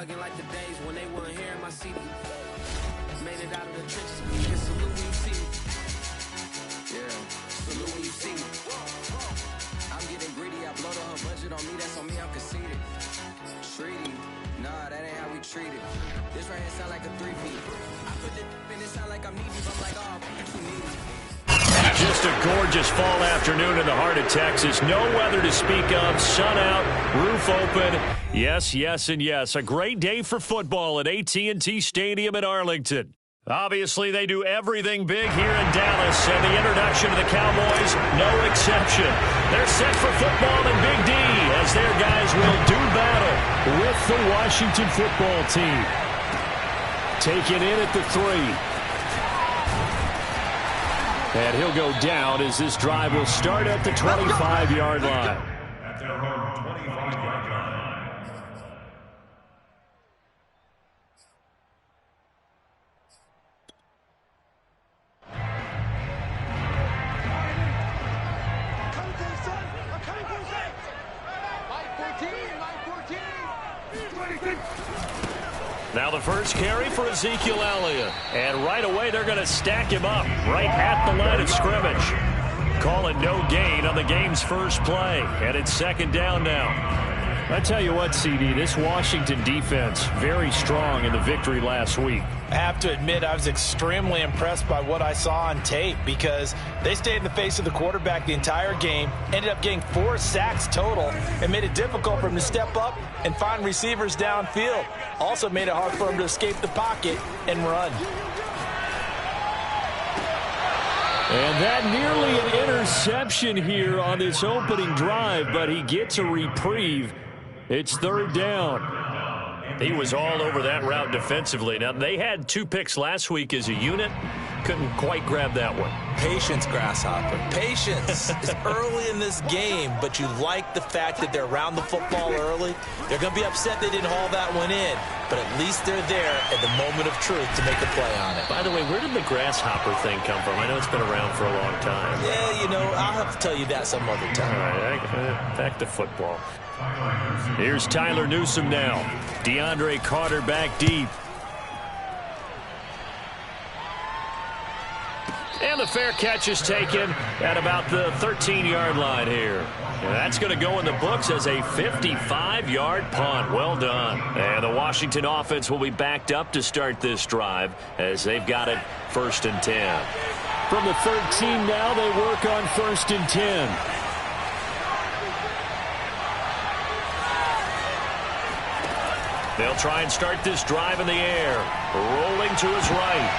thugging like the days when they weren't hearing my CD. Made it out of the trenches, you can salute when you see me. Yeah, salute when you see me. I'm getting greedy, I blow the whole budget on me, that's on me, I'm conceited. Treaty, nah, that ain't how we treat it. This right here sound like a 3-peat. I put the in, it sound like I'm needy, I'm like, oh, you need it. Just a gorgeous fall afternoon in the heart of Texas. No weather to speak of. Sun out, roof open. Yes, yes, and yes. A great day for football at AT&T Stadium in Arlington. Obviously, they do everything big here in Dallas, and the introduction of the Cowboys, no exception. They're set for football in Big D as their guys will do battle with the Washington football team. Taken in at the 3. And he'll go down as this drive will start at the 25-yard line. At their own 25-yard line. Now the first carry for Ezekiel Elliott. And right away they're going to stack him up right at the line of scrimmage. Call it no gain on the game's first play. And it's second down now. I tell you what, CD, this Washington defense, very strong in the victory last week. I have to admit, I was extremely impressed by what I saw on tape because they stayed in the face of the quarterback the entire game, ended up getting 4 sacks total, and made it difficult for him to step up and find receivers downfield. Also made it hard for him to escape the pocket and run. And that nearly an interception here on this opening drive, but he gets a reprieve. It's third down. He was all over that route defensively. Now, they had 2 picks last week as a unit. Couldn't quite grab that one. Patience, Grasshopper. Patience. It's early in this game, but you like the fact that they're around the football early. They're going to be upset they didn't haul that one in, but at least they're there at the moment of truth to make a play on it. By the way, where did the Grasshopper thing come from? I know it's been around for a long time. Yeah, you know, I'll have to tell you that some other time. All right, back to football. Here's Tyler Newsome now. DeAndre Carter back deep. And the fair catch is taken at about the 13-yard line here. And that's going to go in the books as a 55-yard punt. Well done. And the Washington offense will be backed up to start this drive as they've got it 1st and 10. From the 13 now, they work on 1st and 10. They'll try and start this drive in the air. Rolling to his right.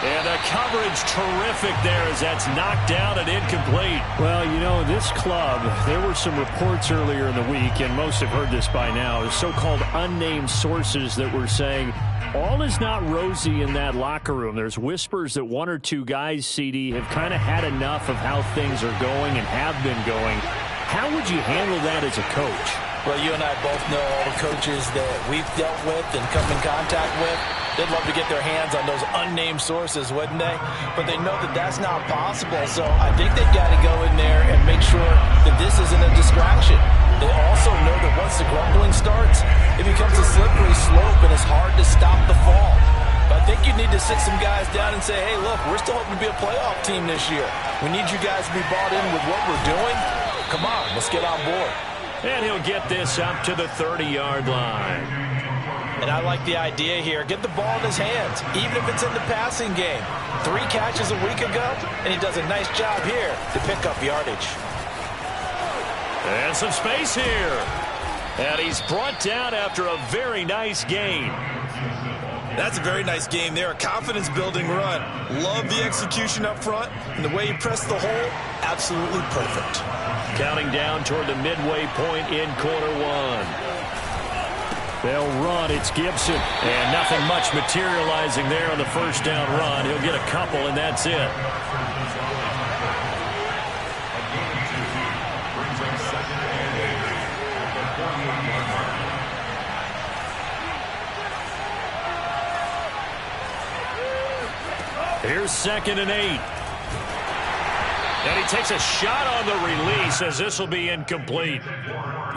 And the coverage terrific there as that's knocked down and incomplete. Well, you know, this club, there were some reports earlier in the week, and most have heard this by now, so-called unnamed sources that were saying all is not rosy in that locker room. There's whispers that 1 or 2 guys, CD, have kind of had enough of how things are going and have been going. How would you handle that as a coach? Well, you and I both know all the coaches that we've dealt with and come in contact with. They'd love to get their hands on those unnamed sources, wouldn't they? But they know that that's not possible. So I think they've got to go in there and make sure that this isn't a distraction. They also know that once the grumbling starts, it becomes a slippery slope and it's hard to stop the fall. But I think you need to sit some guys down and say, hey, look, we're still hoping to be a playoff team this year. We need you guys to be bought in with what we're doing. Come on, let's get on board. And he'll get this up to the 30-yard line. And I like the idea here. Get the ball in his hands, even if it's in the passing game. 3 catches a week ago, and he does a nice job here to pick up yardage. And some space here. And he's brought down after a very nice gain. That's a very nice game there. A confidence-building run. Love the execution up front, and the way he pressed the hole, absolutely perfect. Counting down toward the midway point in quarter 1. They'll run. It's Gibson. And nothing much materializing there on the first down run. He'll get a couple, and that's it. Here's 2nd and 8. And he takes a shot on the release as this will be incomplete.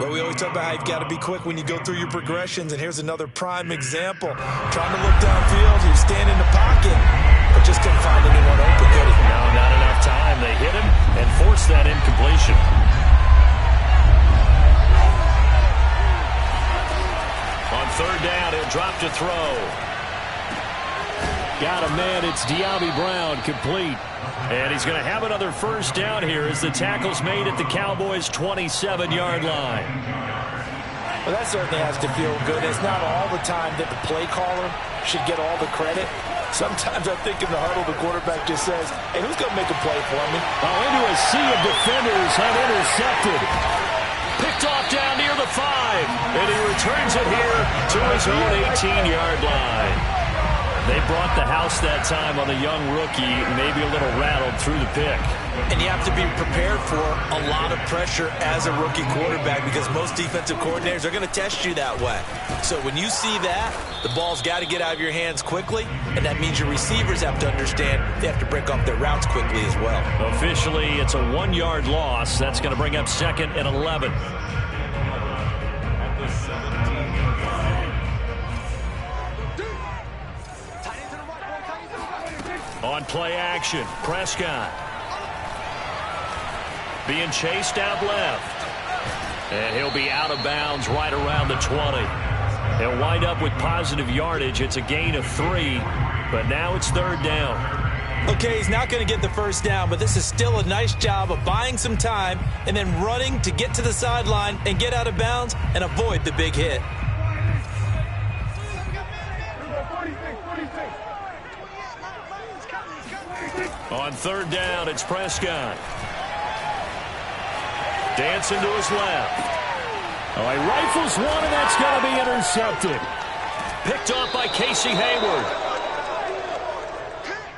Well, we always talk about how you've got to be quick when you go through your progressions, and here's another prime example. Trying to look downfield, he was standing in the pocket, but just couldn't find anyone open, could he? No, not enough time. They hit him and forced that incompletion. On third down, he'll drop to throw. Got a man, it's De'Ami Brown, complete. And he's going to have another first down here as the tackle's made at the Cowboys' 27-yard line. Well, that certainly has to feel good. It's not all the time that the play caller should get all the credit. Sometimes I think in the huddle, the quarterback just says, hey, who's going to make a play for me? Oh, into a sea of defenders and intercepted. Picked off down near the 5. And he returns it here to his own 18-yard line. They brought the house that time on the young rookie, maybe a little rattled through the pick. And you have to be prepared for a lot of pressure as a rookie quarterback because most defensive coordinators are going to test you that way. So when you see that, the ball's got to get out of your hands quickly, and that means your receivers have to understand they have to break off their routes quickly as well. Officially, it's a 1-yard loss. That's going to bring up 2nd and 11. On play action, Prescott. Being chased out left. And he'll be out of bounds right around the 20. He'll wind up with positive yardage. It's a gain of 3, but now it's 3rd down. Okay, he's not going to get the first down, but this is still a nice job of buying some time and then running to get to the sideline and get out of bounds and avoid the big hit. On 3rd down, it's Prescott. Dancing to his left. Oh, he rifles one, and that's going to be intercepted. Picked off by Casey Hayward.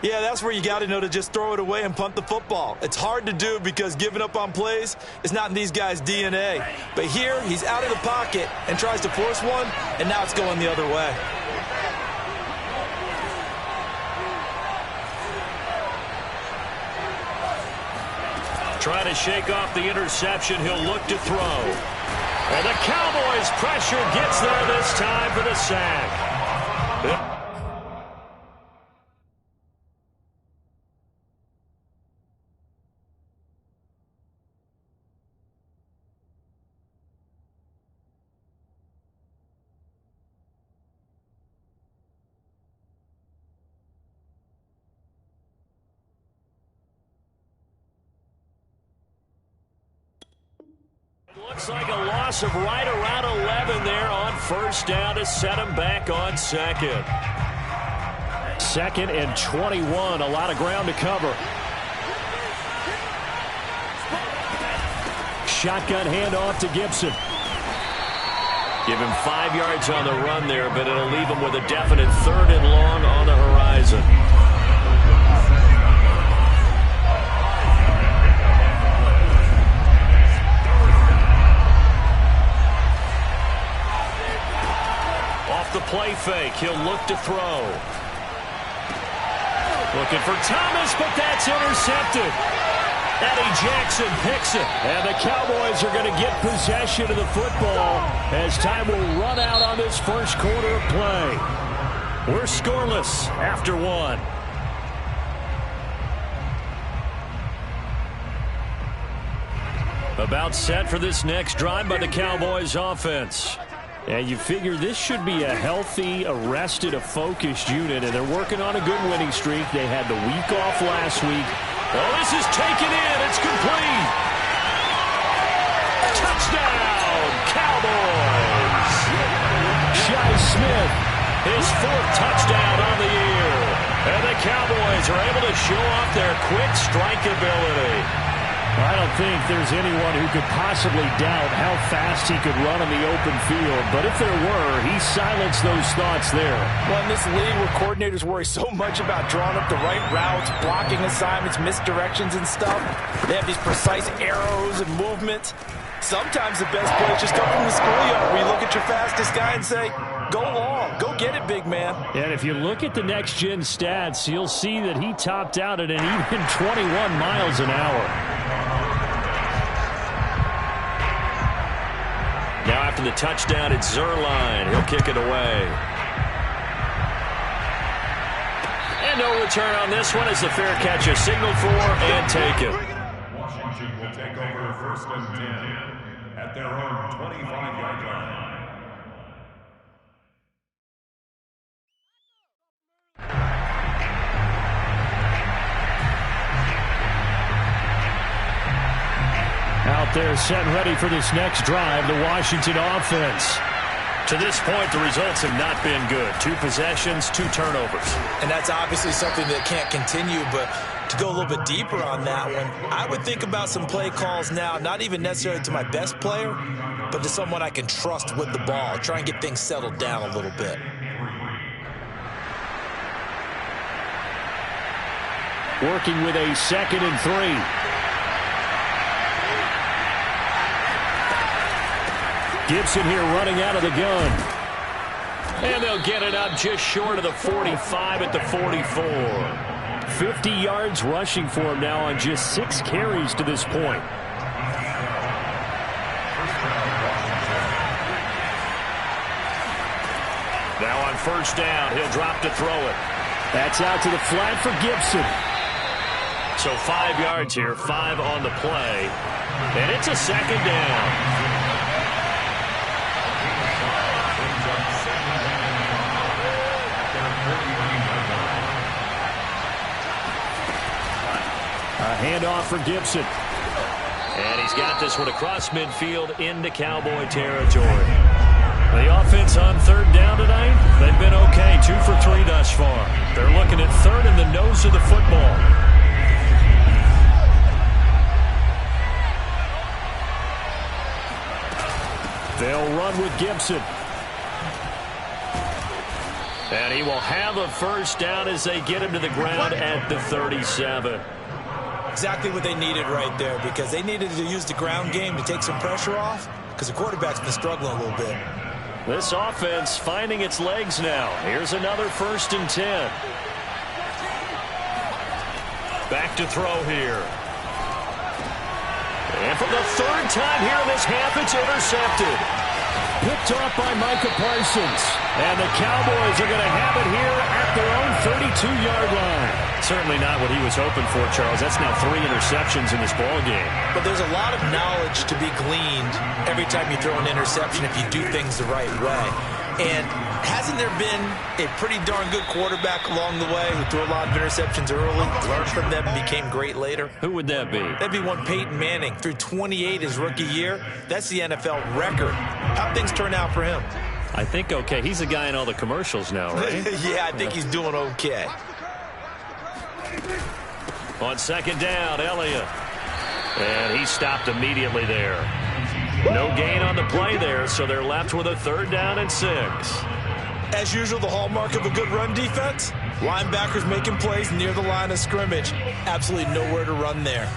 Yeah, that's where you got to know to just throw it away and punt the football. It's hard to do because giving up on plays is not in these guys' DNA. But here, he's out of the pocket and tries to force one, and now it's going the other way. Trying to shake off the interception. He'll look to throw. And the Cowboys' pressure gets there this time for the sack. Looks like a loss of right around 11 there on 1st down to set him back on 2nd. 2nd and 21, a lot of ground to cover. Shotgun handoff to Gibson. Give him 5 yards on the run there, but it'll leave him with a definite 3rd and long on the horizon. The play fake. He'll look to throw. Looking for Thomas, but that's intercepted. Eddie Jackson picks it. And the Cowboys are going to get possession of the football as time will run out on this first quarter of play. We're scoreless after 1. About set for this next drive by the Cowboys offense. And you figure this should be a healthy, arrested, a focused unit, and they're working on a good winning streak. They had the week off last week. Oh, this is taken in. It's complete. Touchdown, Cowboys. Shi Smith, his 4th touchdown on the year. And the Cowboys are able to show off their quick strike ability. I don't think there's anyone who could possibly doubt how fast he could run in the open field. But if there were, he silenced those thoughts there. Well, in this league where coordinators worry so much about drawing up the right routes, blocking assignments, misdirections and stuff, they have these precise arrows and movements. Sometimes the best plays just come from the schoolyard where you look at your fastest guy and say, go long, go get it, big man. And if you look at the next-gen stats, you'll see that he topped out at an even 21 miles an hour. Now after the touchdown, it's Zerline. He'll kick it away. And no return on this one as the fair catch is signaled for and taken. Washington will take over 1st and 10 at their own 25-yard line. Out there set and ready for this next drive, the Washington offense. To this point, the results have not been good. 2 possessions, 2 turnovers. And that's obviously something that can't continue, but to go a little bit deeper on that one, I would think about some play calls now, not even necessarily to my best player, but to someone I can trust with the ball. Try and get things settled down a little bit. Working with a 2nd and 3. Gibson here running out of the gun. And they'll get it up just short of the 45 at the 44. 50 yards rushing for him now on just 6 carries to this point. Now on 1st down, he'll drop to throw it. That's out to the flat for Gibson. So 5 yards here, 5 on the play. And it's a 2nd down. A handoff for Gibson. And he's got this one across midfield into Cowboy territory. The offense on 3rd down tonight, they've been okay. 2 for 3 thus far. They're looking at 3rd in the nose of the football. They'll run with Gibson. And he will have a 1st down as they get him to the ground at the 37. Exactly what they needed right there, because they needed to use the ground game to take some pressure off, because the quarterback's been struggling a little bit. This offense finding its legs now. Here's another 1st and 10. Back to throw here. And for the 3rd time here in this half, it's intercepted. Picked off by Micah Parsons. And the Cowboys are going to have it here at their own 32-yard line. Certainly not what he was hoping for, Charles. That's now 3 interceptions in this ball game. But there's a lot of knowledge to be gleaned every time you throw an interception if you do things the right way. And hasn't there been a pretty darn good quarterback along the way who threw a lot of interceptions early, learned from them, and became great later? Who would that be? That'd be one Peyton Manning. Threw 28 his rookie year. That's the NFL record. How'd things turn out for him? I think okay. He's the guy in all the commercials now, right? Yeah, I think he's doing okay. On 2nd down, Elliott. And he stopped immediately there. No gain on the play there, so they're left with a 3rd down and 6. As usual, the hallmark of a good run defense, linebackers making plays near the line of scrimmage. Absolutely nowhere to run there.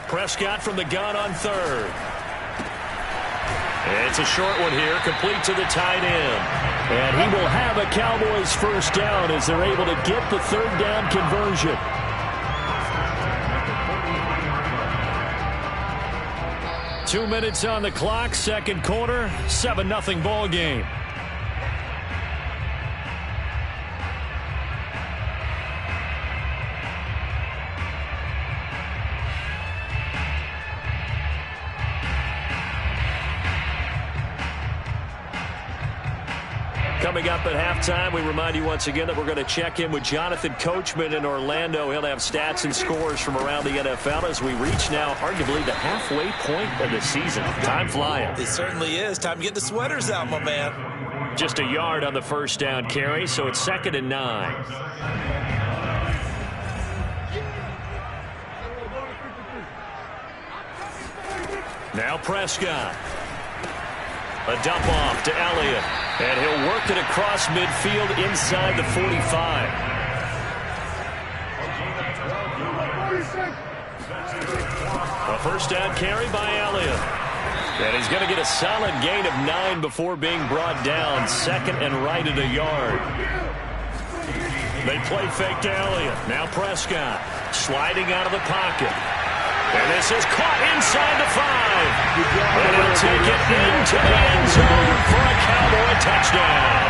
Prescott from the gun on 3rd. It's a short one here, complete to the tight end. And he will have a Cowboys 1st down as they're able to get the 3rd down conversion. Two minutes on the clock, 2nd quarter, 7-0 ball game. Coming up at halftime, we remind you once again that we're going to check in with Jonathan Coachman in Orlando. He'll have stats and scores from around the NFL as we reach now, hard to believe, the halfway point of the season. Time flying. It certainly is. Time to get the sweaters out, my man. Just a yard on the 1st down carry, so it's 2nd and 9. Now Prescott. A dump off to Elliott. And he'll work it across midfield inside the 45. A 1st down carry by Elliott. And he's going to get a solid gain of 9 before being brought down. Second and right at a yard. They play fake to Elliott. Now Prescott sliding out of the pocket. And this is caught inside the 5. And he'll take it into the end zone for a Cowboy touchdown.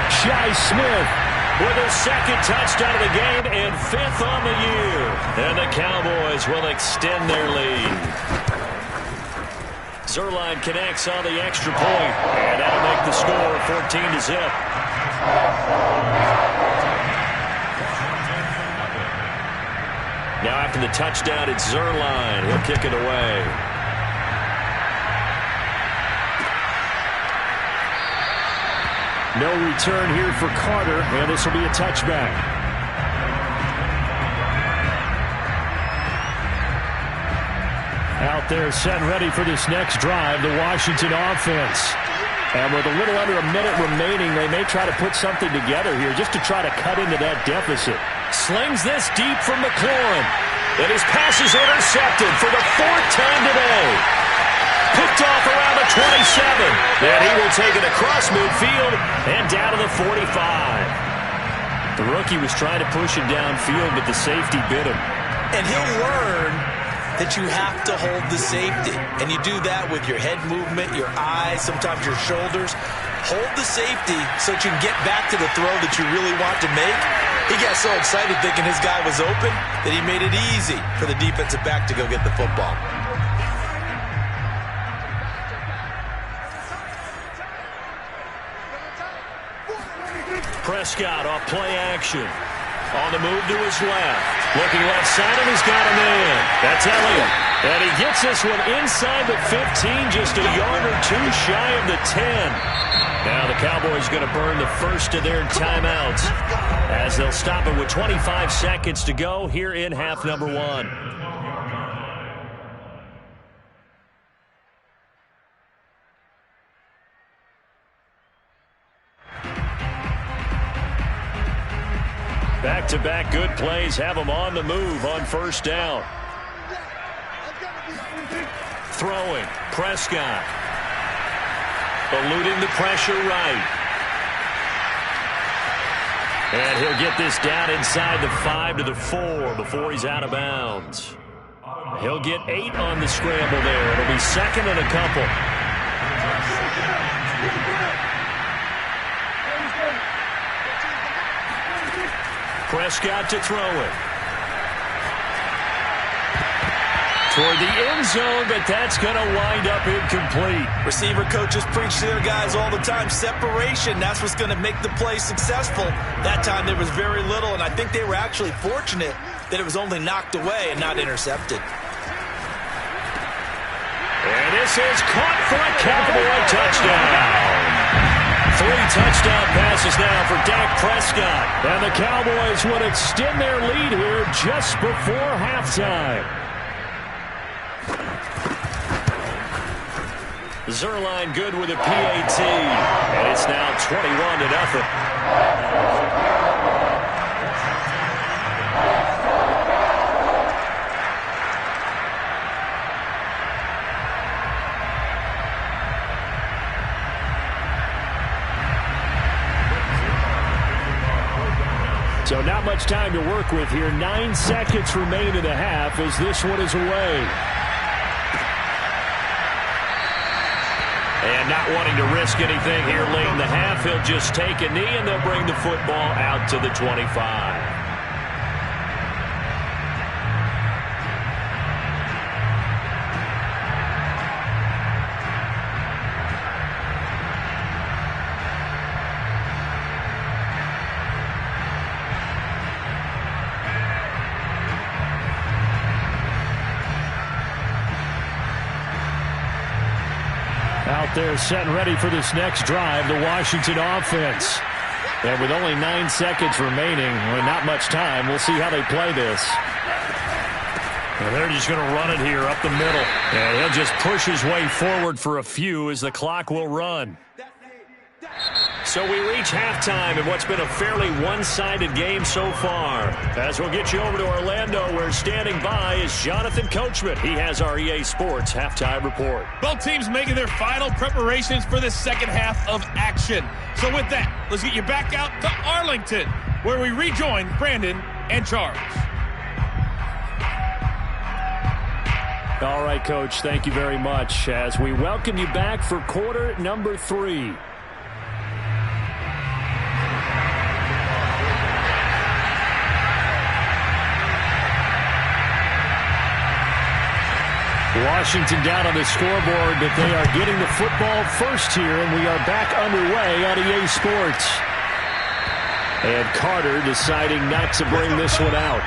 Shi Smith with his second touchdown of the game and 5th on the year. And the Cowboys will extend their lead. Zuerlein connects on the extra point, and that'll make the score 14-0. Now after the touchdown, it's Zuerlein. He'll kick it away. No return here for Carter, and this will be a touchback. Out there set and ready for this next drive, the Washington offense. And with a little under a minute remaining, they may try to put something together here just to try to cut into that deficit. Slings this deep from McLaurin. And his pass is intercepted for the 4th time today. Picked off around the 27. And he will take it across midfield and down to the 45. The rookie was trying to push it downfield, but the safety bit him. And he'll learn that you have to hold the safety. And you do that with your head movement, your eyes, sometimes your shoulders. Hold the safety so that you can get back to the throw that you really want to make. He got so excited thinking his guy was open that he made it easy for the defensive back to go get the football. Prescott off play action. On the move to his left. Looking left side, and he's got a man. That's Elliott. And he gets this one inside the 15, just a yard or 2 shy of the 10. Now the Cowboys going to burn the first of their timeouts as they'll stop it with 25 seconds to go here in half number 1. Back-to-back good plays have them on the move on first down. Throwing, Prescott. Eluding the pressure right. And he'll get this down inside the 5 to the 4 before he's out of bounds. He'll get 8 on the scramble there. It'll be second and a couple. Prescott to throw it. Toward the end zone, but that's going to wind up incomplete. Receiver coaches preach to their guys all the time. Separation, that's what's going to make the play successful. That time there was very little, and I think they were actually fortunate that it was only knocked away and not intercepted. And this is caught for a Cowboy touchdown. 3 touchdown passes now for Dak Prescott. And the Cowboys would extend their lead here just before halftime. Zuerlein good with a PAT. And it's now 21-0. So not much time to work with here. 9 seconds remain in the half as this one is away. And not wanting to risk anything here late in the half, he'll just take a knee and they'll bring the football out to the 25. Out there set and ready for this next drive, the Washington offense. And with only 9 seconds remaining, not much time, we'll see how they play this. And they're just going to run it here up the middle. And he'll just push his way forward for a few as the clock will run. So we reach halftime in what's been a fairly one-sided game so far. As we'll get you over to Orlando, where standing by is Jonathan Coachman. He has our EA Sports halftime report. Both teams making their final preparations for the second half of action. So with that, let's get you back out to Arlington, where we rejoin Brandon and Charles. All right, Coach, thank you very much as we welcome you back for quarter number 3. Washington down on the scoreboard, but they are getting the football first here, and we are back underway on EA Sports. And Carter deciding not to bring this one out.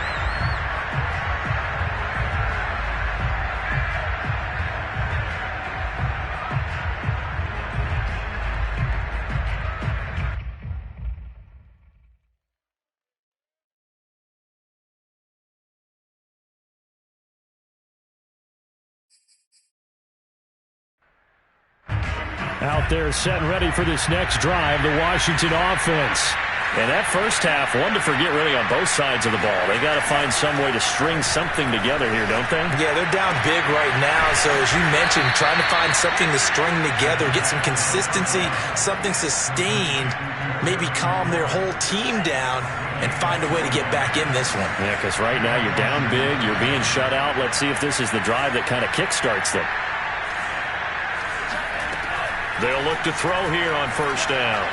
Out there set and ready for this next drive, the Washington offense. And that first half, one to forget really on both sides of the ball. They got to find some way to string something together here, don't they? Yeah, they're down big right now. So as you mentioned, trying to find something to string together, get some consistency, something sustained, maybe calm their whole team down and find a way to get back in this one. Yeah, because right now you're down big, you're being shut out. Let's see if this is the drive that kind of kickstarts them. They'll look to throw here on first down.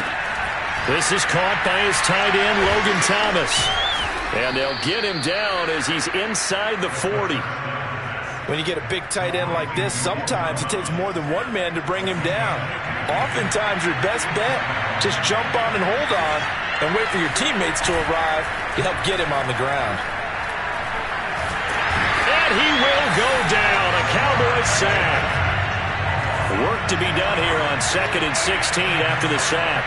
This is caught by his tight end, Logan Thomas. And they'll get him down as he's inside the 40. When you get a big tight end like this, sometimes it takes more than one man to bring him down. Oftentimes, your best bet, just jump on and hold on and wait for your teammates to arrive to help get him on the ground. And he will go down, a Cowboys sack. Work to be done here on 2nd and 16 after the sack.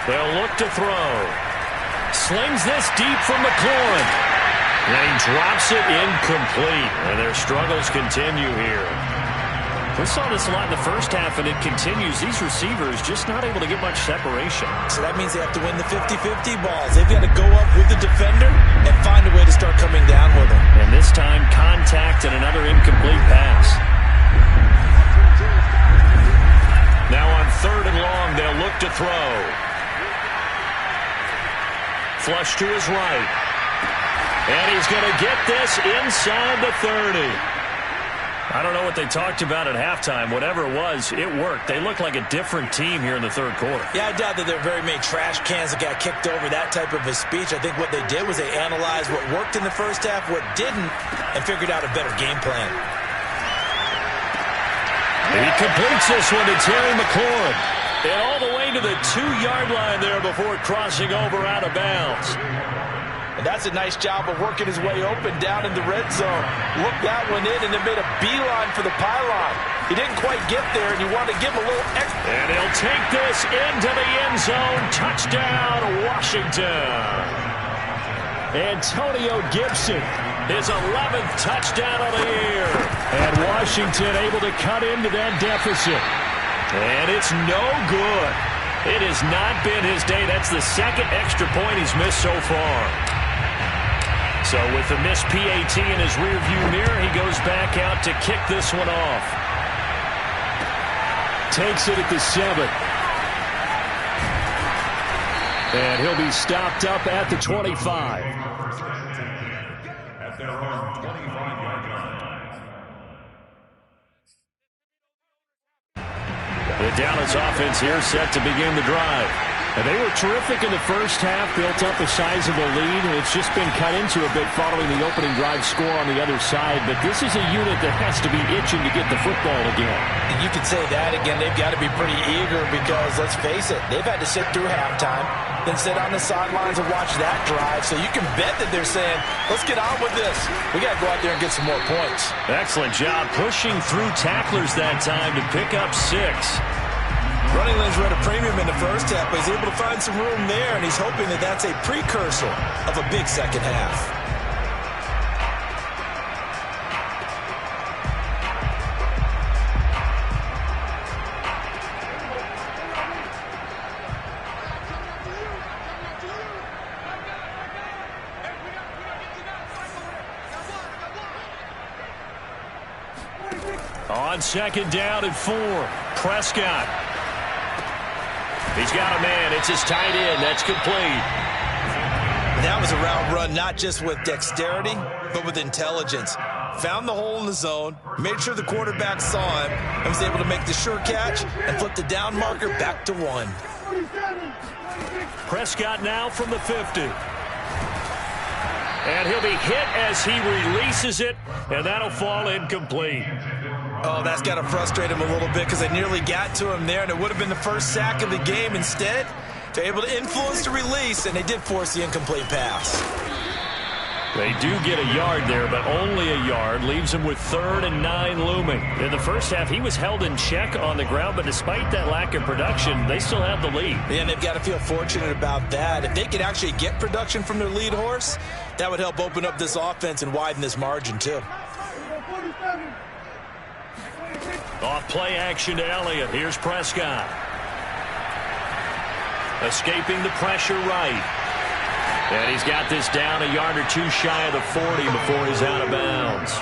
They'll look to throw. Slings this deep from McLaurin. And he drops it incomplete. And their struggles continue here. We saw this a lot in the first half, and it continues. These receivers just not able to get much separation. So that means they have to win the 50-50 balls. They've got to go up with the defender and find a way to start coming down with them. And this time, contact and another incomplete pass. Now on 3rd and long, they'll look to throw. Flush to his right. And he's going to get this inside the 30. I don't know what they talked about at halftime. Whatever it was, it worked. They look like a different team here in the third quarter. Yeah, I doubt that there are very many trash cans that got kicked over, that type of a speech. I think what they did was they analyzed what worked in the first half, what didn't, and figured out a better game plan. He completes this one to Terry McLaurin. And all the way to the 2-yard line there before crossing over out of bounds. And that's a nice job of working his way open down in the red zone. Looked that one in and then made a beeline for the pylon. He didn't quite get there, and you want to give him a little extra. And he'll take this into the end zone. Touchdown, Washington. Antonio Gibson, his 11th touchdown of the year. And Washington able to cut into that deficit. And it's no good. It has not been his day. That's the second extra point he's missed so far. So with the missed PAT in his rearview mirror, he goes back out to kick this one off. Takes it at the 7. And he'll be stopped up at the 25. At their own 25-yard line. The Dallas offense here set to begin the drive. And they were terrific in the first half, built up a sizable lead, and it's just been cut into a bit following the opening drive score on the other side. But this is a unit that has to be itching to get the football again. You could say that again. They've got to be pretty eager because, let's face it, they've had to sit through halftime, then sit on the sidelines and watch that drive. So you can bet that they're saying, let's get on with this. We got to go out there and get some more points. Excellent job pushing through tacklers that time to pick up 6. Running lanes were at a premium in the first half, but he's able to find some room there, and he's hoping that that's a precursor of a big second half. On second down and 4, Prescott. He's got a man. It's his tight end. That's complete. That was a route run not just with dexterity, but with intelligence. Found the hole in the zone, made sure the quarterback saw him, and was able to make the sure catch and flip the down marker back to 1. Prescott now from the 50. And he'll be hit as he releases it, and that'll fall incomplete. Oh, that's got to frustrate him a little bit because they nearly got to him there, and it would have been the first sack of the game. Instead, they're able to influence the release, and they did force the incomplete pass. They do get a yard there, but only a yard. Leaves him with 3rd and 9 looming. In the first half, he was held in check on the ground, but despite that lack of production, they still have the lead. Yeah, and they've got to feel fortunate about that. If they could actually get production from their lead horse, that would help open up this offense and widen this margin, too. Off play action to Elliott. Here's Prescott. Escaping the pressure right. And he's got this down a yard or 2 shy of the 40 before he's out of bounds.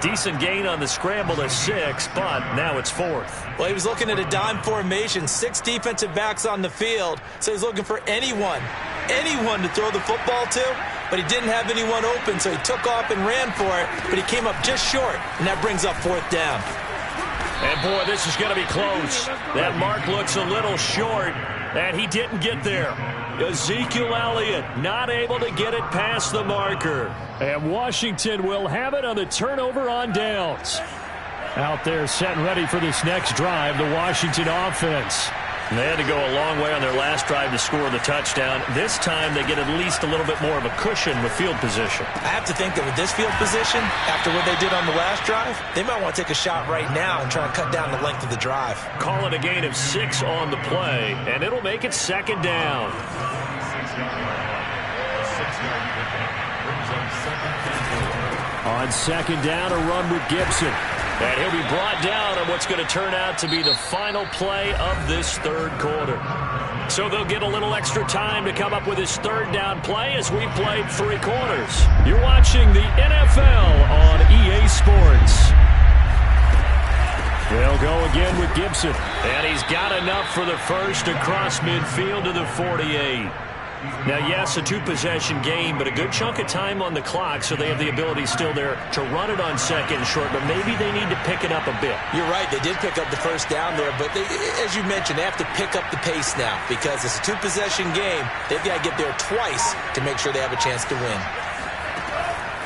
Decent gain on the scramble to 6, but now it's 4th. Well, he was looking at a dime formation, 6 defensive backs on the field, so he's looking for anyone to throw the football to, but he didn't have anyone open, so he took off and ran for it, but he came up just short, and that brings up 4th down. And, boy, this is going to be close. That mark looks a little short, and he didn't get there. Ezekiel Elliott not able to get it past the marker. And Washington will have it on the turnover on downs. Out there set and ready for this next drive, the Washington offense. They had to go a long way on their last drive to score the touchdown. This time they get at least a little bit more of a cushion with field position. I have to think that with this field position, after what they did on the last drive, they might want to take a shot right now and try and cut down the length of the drive. Call it a gain of 6 on the play, and it'll make it 2nd down. On 2nd down, a run with Gibson. And he'll be brought down on what's going to turn out to be the final play of this 3rd quarter. So they'll get a little extra time to come up with his 3rd down play as we played 3 quarters. You're watching the NFL on EA Sports. They'll go again with Gibson. And he's got enough for the first across midfield to the 48. Now, yes, a 2-possession game, but a good chunk of time on the clock, so they have the ability still there to run it on 2nd and short, but maybe they need to pick it up a bit. You're right. They did pick up the first down there, but as you mentioned, they have to pick up the pace now because it's a 2-possession game. They've got to get there twice to make sure they have a chance to win.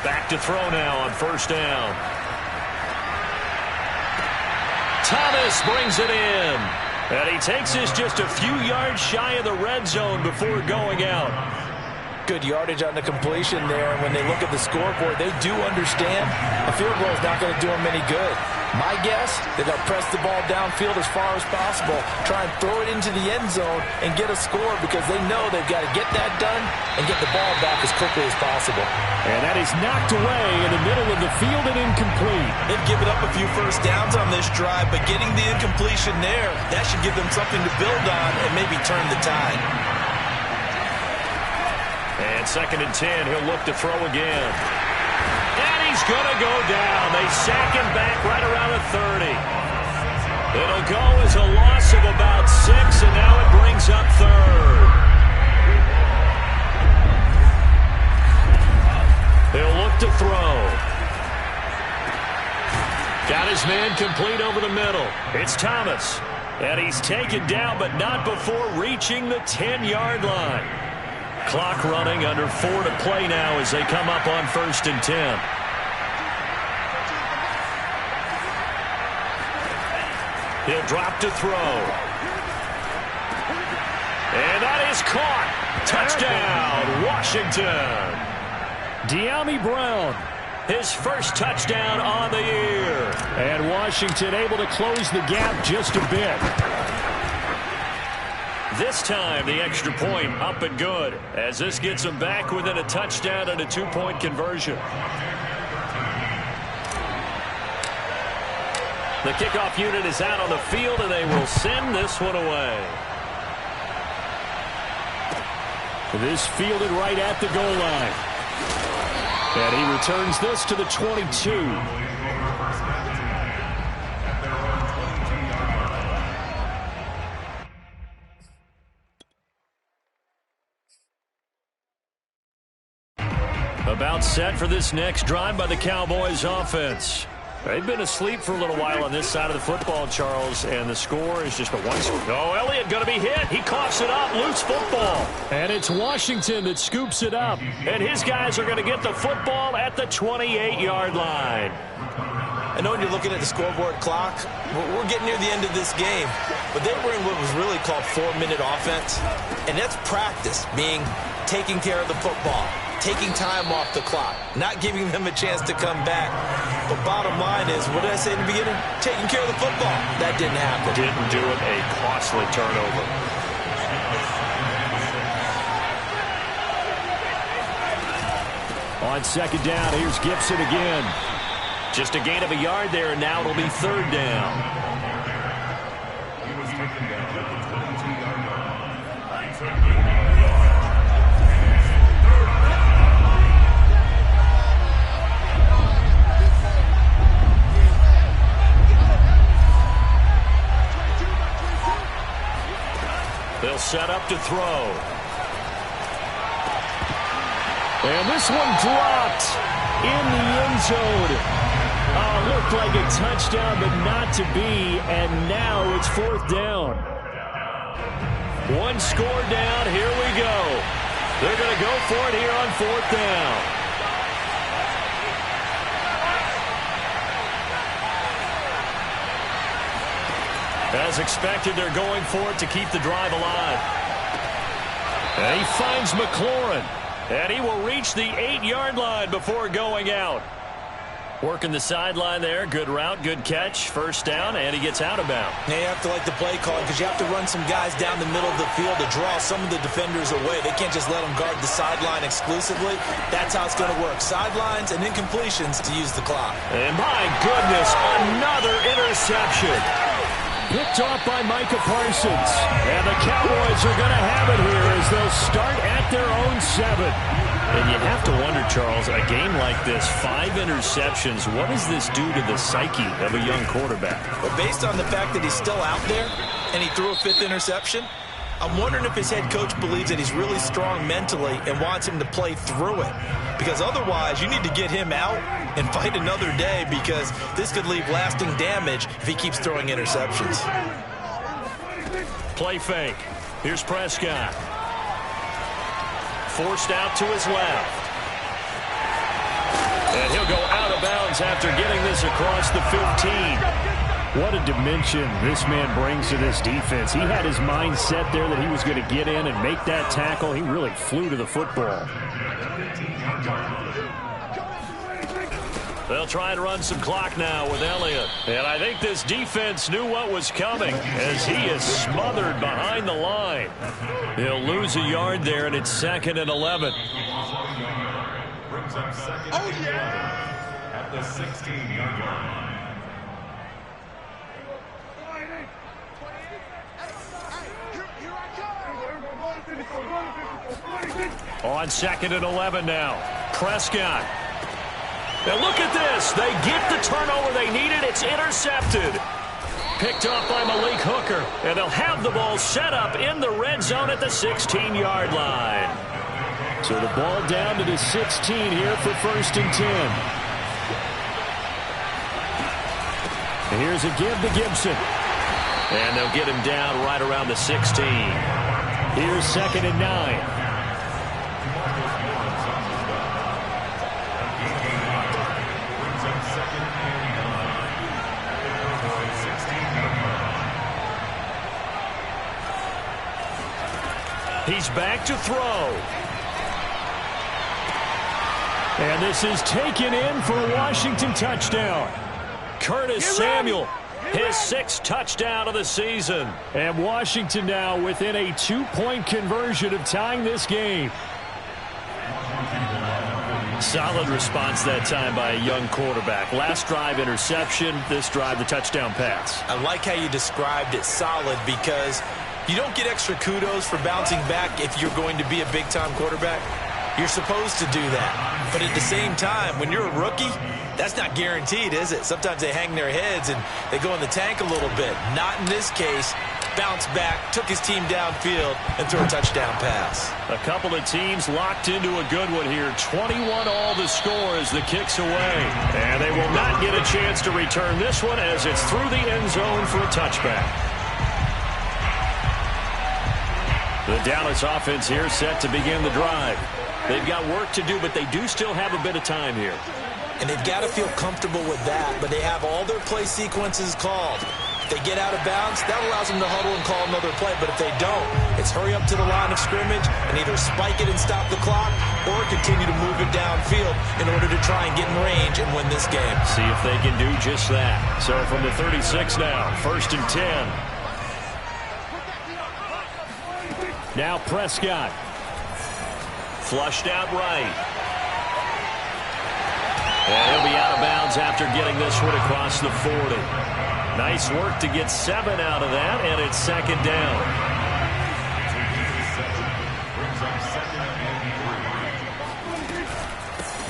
Back to throw now on 1st down. Thomas brings it in. And he takes this just a few yards shy of the red zone before going out. Good yardage on the completion there. And when they look at the scoreboard, they do understand a field goal is not going to do them any good. My guess, they're going to press the ball downfield as far as possible, try and throw it into the end zone and get a score because they know they've got to get that done and get the ball back as quickly as possible. And that is knocked away in the middle of the field and incomplete. They've given up a few first downs on this drive, but getting the incompletion there, that should give them something to build on and maybe turn the tide. And 2nd and 10, he'll look to throw again. And he's going to go down. They sack him back right around the 30. It'll go as a loss of about 6, and now it brings up 3rd. He'll look to throw. Got his man complete over the middle. It's Thomas. And he's taken down, but not before reaching the 10-yard line. Clock running, under 4 to play now as they come up on 1st and 10. He'll drop to throw. And that is caught. Touchdown, Washington. De'Ami Brown, his first touchdown on the year. And Washington able to close the gap just a bit. This time, the extra point up and good, as this gets them back within a touchdown and a 2-point conversion. The kickoff unit is out on the field, and they will send this one away. This fielded right at the goal line. And he returns this to the 22. It's set for this next drive by the Cowboys offense. They've been asleep for a little while on this side of the football, Charles, and the score is just a one-score. Oh, Elliott going to be hit. He coughs it up. Loose football. And it's Washington that scoops it up. And his guys are going to get the football at the 28-yard line. I know when you're looking at the scoreboard clock, we're getting near the end of this game, but they were in what was really called 4-minute offense, and that's practice, meaning taking care of the football, taking time off the clock, not giving them a chance to come back. But bottom line is, what did I say in the beginning? Taking care of the football. That didn't happen. Didn't do it. A costly turnover. On second down, here's Gibson again. Just a gain of a yard there, and now it'll be third down. He was taken down at the 22-yard line. They'll set up to throw. And this one dropped in the end zone. Looked like a touchdown, but not to be, and now it's fourth down. One score down, here we go. They're going to go for it here on fourth down. As expected, they're going for it to keep the drive alive. And he finds McLaurin, and he will reach the 8-yard line before going out. Working the sideline there. Good route, good catch. First down, and he gets out of bounds. Now you have to like the play call because you have to run some guys down the middle of the field to draw some of the defenders away. They can't just let them guard the sideline exclusively. That's how it's going to work. Sidelines and incompletions to use the clock. And my goodness, another interception. Picked off by Micah Parsons. And the Cowboys are going to have it here as they'll start at their own 7. And you have to wonder, Charles, a game like this, 5 interceptions, what does this do to the psyche of a young quarterback? But based on the fact that he's still out there and he threw a 5th interception, I'm wondering if his head coach believes that he's really strong mentally and wants him to play through it. Because otherwise, you need to get him out and fight another day because this could leave lasting damage if he keeps throwing interceptions. Play fake. Here's Prescott. Forced out to his left. And he'll go out of bounds after getting this across the 15. What a dimension this man brings to this defense. He had his mind set there that he was going to get in and make that tackle. He really flew to the football. They'll try and run some clock now with Elliott. And I think this defense knew what was coming as he is smothered behind the line. He'll lose a yard there, and it's 2nd and 11. Brings up 2nd and 11 at the 16-yard line. On 2nd and 11 now. Prescott. Now look at this. They get the turnover they needed. It's intercepted. Picked off by Malik Hooker. And they'll have the ball set up in the red zone at the 16-yard line. So the ball down to the 16 here for 1st and 10. And here's a give to Gibson. And they'll get him down right around the 16. Here's 2nd and 9. He's back to throw. And this is taken in for a Washington touchdown. Curtis Samuel, his 6th touchdown of the season. And Washington now within a 2-point conversion of tying this game. Solid response that time by a young quarterback. Last drive interception, this drive the touchdown pass. I like how you described it, solid, because you don't get extra kudos for bouncing back if you're going to be a big-time quarterback. You're supposed to do that. But at the same time, when you're a rookie, that's not guaranteed, is it? Sometimes they hang their heads and they go in the tank a little bit. Not in this case. bounced back, took his team downfield, and threw a touchdown pass. A couple of teams locked into a good one here. 21 all the score as the kick's away. And they will not get a chance to return this one as it's through the end zone for a touchback. The Dallas offense here set to begin the drive. They've got work to do, but they do still have a bit of time here. And they've got to feel comfortable with that, but they have all their play sequences called. If they get out of bounds, that allows them to huddle and call another play, but if they don't, it's hurry up to the line of scrimmage and either spike it and stop the clock or continue to move it downfield in order to try and get in range and win this game. See if they can do just that. So from the 36 now, 1st and 10. Now Prescott. Flushed out right. And he'll be out of bounds after getting this one across the 40. Nice work to get 7 out of that, and it's 2nd down.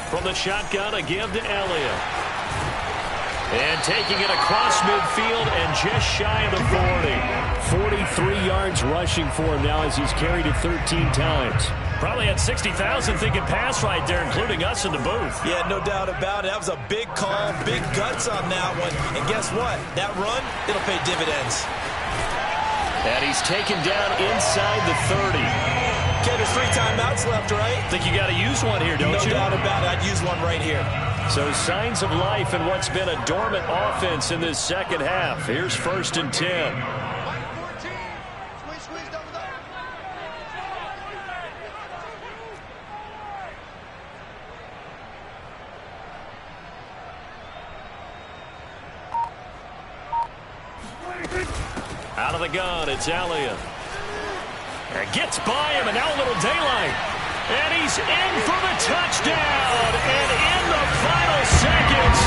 From the shotgun, a give to Elliott. And taking it across midfield and just shy of the 40. 43 yards rushing for him now as he's carried it 13 times. Probably had 60,000 thinking pass right there, including us in the booth. Yeah, no doubt about it. That was a big call, big guts on that one. And guess what? That run, it'll pay dividends. And he's taken down inside the 30. Okay, there's 3 timeouts left, right? Think you got to use one here, don't you? No doubt about it. I'd use one right here. So signs of life in what's been a dormant offense in this second half. Here's 1st and 10. Out of the gun, it's Elliott. And gets by him, and now a little daylight. And he's in for the touchdown. And in the final seconds,